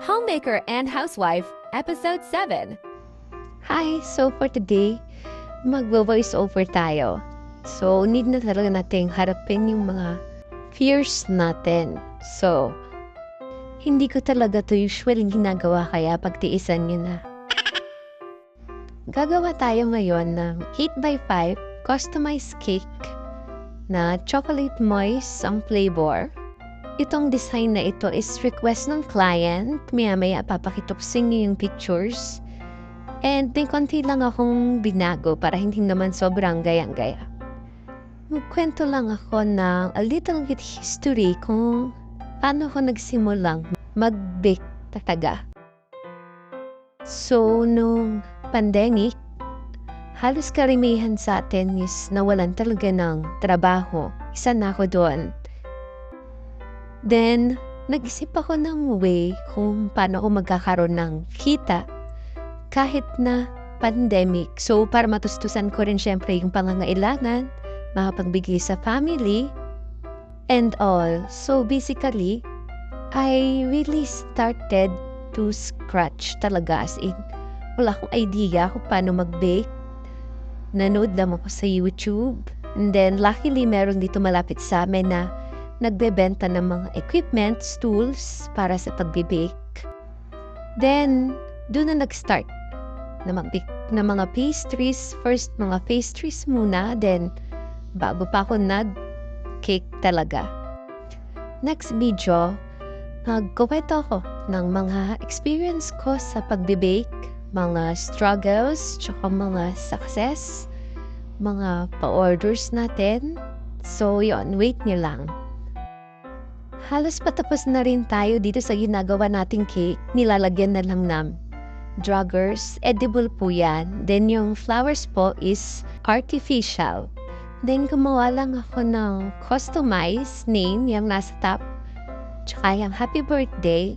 Homemaker and Housewife, Episode 7. Hi! So for today, magvo-voice over tayo. So, need na talaga nating harapin yung mga fears natin. So, hindi ko talaga to usually ginagawa kaya pagtiisan nyo na. Gagawa tayo ngayon ng 8x5 customized cake na chocolate moist ang flavor. Itong design na ito is request ng client. Maya-maya papakitupsing niyo yung pictures. And may konti lang akong binago para hindi naman sobrang gayang-gaya. Magkwento lang ako ng a little bit history kung paano ako nagsimulang mag-bake talaga. So, nung pandemic, halos karamihan sa atin is nawalan talaga ng trabaho. Isa na ako doon. Then, nag-isip ako ng way kung paano ako magkakaroon ng kita kahit na pandemic. So, para matustusan ko rin syempre yung pangangailangan, makapagbigay sa family, and all. So, basically, I really started to scratch talaga as in, wala akong idea kung paano mag-bake. Nanood lang ako sa YouTube. And then, luckily, meron dito malapit sa amin na nagbebenta ng mga equipments, tools para sa pagbe-bake. Then, doon na nag-start na mag-bake ng mga pastries. First, mga pastries muna. Then, bago pa ako nag-cake talaga. Next video, magkuwento ako ng mga experience ko sa pagbe-bake, mga struggles, tsaka mga success, mga pa-orders natin. So, yon, wait nyo lang. Halos patapos na rin tayo dito sa ginagawa nating cake. Nilalagyan na lang ng druggers. Edible po yan. Then yung flowers po is artificial. Then gumawa lang ako ng customized name, yung nasa top. Tsaka yung happy birthday.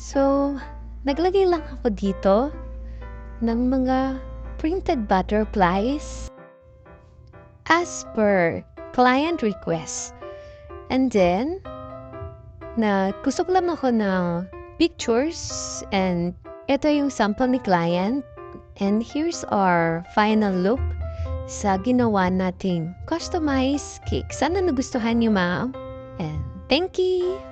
So, naglagay lang ako dito ng mga printed butterflies as per client request. And then, kusok lang ako ng pictures and ito yung sample ni client. And here's our final look sa ginawa nating customized cake. Sana nagustuhan niyo, ma'am. And thank you!